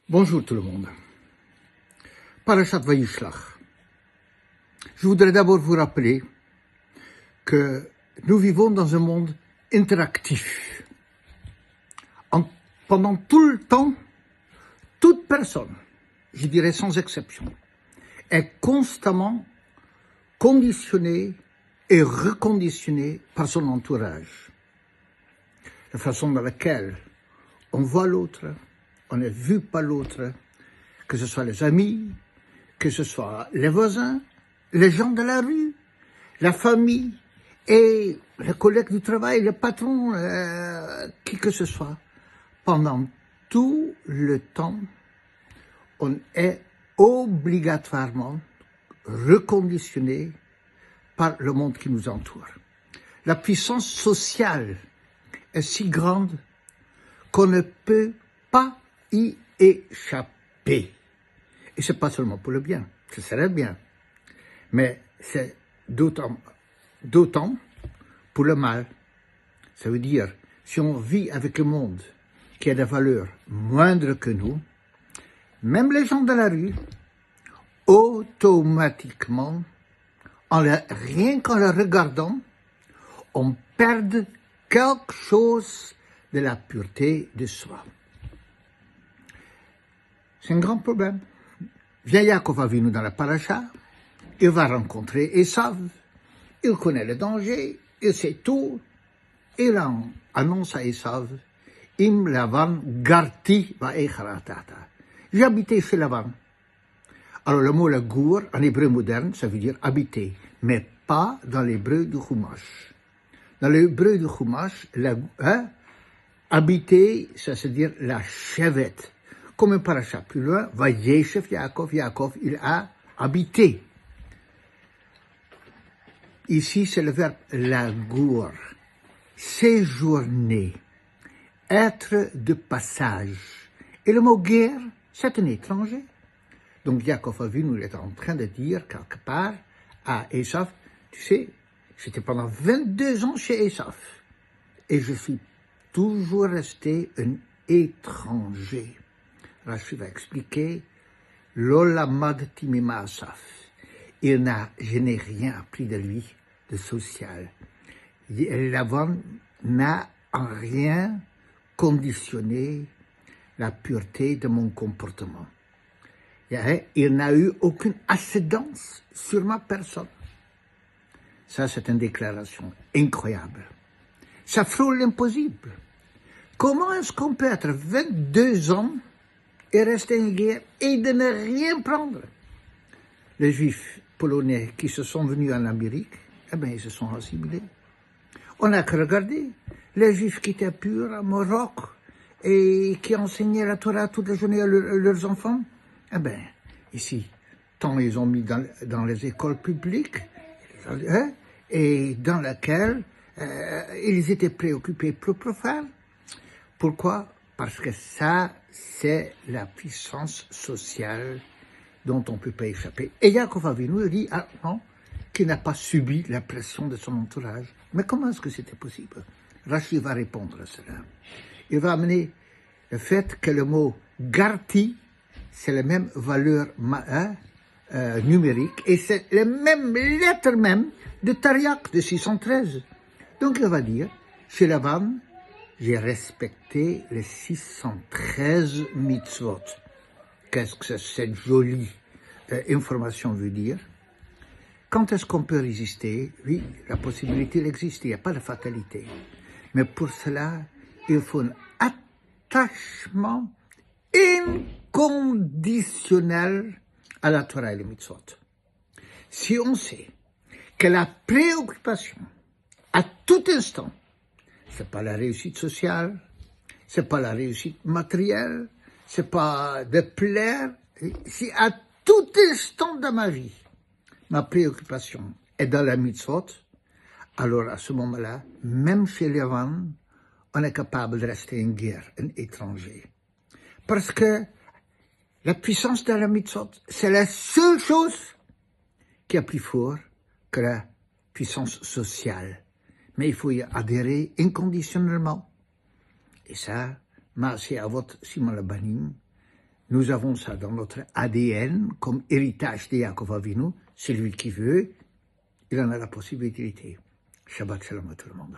Bonjour tout le monde. Parashat Vayishlach. Je voudrais d'abord vous rappeler que nous vivons dans un monde interactif. Pendant tout le temps, toute personne, je dirais sans exception, est constamment conditionnée et reconditionnée par son entourage. La façon dans laquelle on voit l'autre, on est vu par l'autre, que ce soit les amis, que ce soit les voisins, les gens de la rue, la famille et les collègues du travail, le patron, qui que ce soit. Pendant tout le temps, on est obligatoirement reconditionné par le monde qui nous entoure. La puissance sociale est si grande qu'on ne peut pas y échapper. Et ce n'est pas seulement pour le bien, ce serait bien, mais c'est d'autant pour le mal. Ça veut dire, si on vit avec un monde qui a des valeurs moindres que nous, même les gens de la rue, automatiquement, rien qu'en le regardant, on perd quelque chose de la pureté de soi. C'est un grand problème. Vient Yaakov Avinu dans la paracha, il va rencontrer Esav, il connaît le danger, il sait tout, il annonce à Esav, Im Lavan Garti Vaecharatata. J'ai habité chez Lavan. Alors le mot lagour, en hébreu moderne, ça veut dire habiter, mais pas dans l'hébreu du Chumash. Dans l'hébreu du Chumash, habiter, ça veut dire la chevette. Comme un paracha plus loin, Vayeshev Yaakov, il a habité. Ici, c'est le verbe lagour, séjourner, être de passage. Et le mot guerre, c'est un étranger. Donc Yaakov Avinu est en train de dire quelque part à Esav, tu sais, j'étais pendant 22 ans chez Esav et je suis toujours resté un étranger. Rashi va expliquer, l'olamad timima asaf. Je n'ai rien appris de lui, de social. Lavan n'a en rien conditionné la pureté de mon comportement. Il n'a eu aucune ascendance sur ma personne. Ça, c'est une déclaration incroyable. Ça frôle l'impossible. Comment est-ce qu'on peut être 22 ans et rester en guerre et de ne rien prendre? Les Juifs polonais qui se sont venus en Amérique, ils se sont assimilés. On n'a que regarder les Juifs qui étaient purs à Maroc et qui enseignaient la Torah toute la journée à leurs enfants. Ici, tant ils ont mis dans les écoles publiques, et dans lesquelles ils étaient préoccupés pour profanes. Pourquoi? Parce que ça, c'est la puissance sociale dont on ne peut pas échapper. Et Yaakov Avinu dit, non, qu'il n'a pas subi la pression de son entourage. Mais comment est-ce que c'était possible? Rashi va répondre à cela. Il va amener le fait que le mot garti, c'est la même valeur numérique et c'est les mêmes lettres même de Tariaq de 613. Donc il va dire, chez Lavan, j'ai respecté les 613 mitzvot. Qu'est-ce que cette jolie information veut dire? Quand est-ce qu'on peut résister? Oui, la possibilité existe, il n'y a pas de fatalité. Mais pour cela, il faut un attachement inconditionnel à la Torah et les mitzvot. Si on sait que la préoccupation à tout instant, c'est pas la réussite sociale, c'est pas la réussite matérielle, c'est pas de plaire. Si à tout instant de ma vie, ma préoccupation est dans la mitzvot, alors à ce moment-là, même chez les Lavan, on est capable de rester en guerre, un étranger. Parce que la puissance de la mitzvot, c'est la seule chose qui est plus fort que la puissance sociale. Mais il faut y adhérer inconditionnellement. Et ça, Maaseh Avot Simon Labanim, Nous avons ça dans notre ADN comme héritage de Yaakov Avinu. Celui qui veut, il en a la possibilité. Shabbat shalom à tout le monde.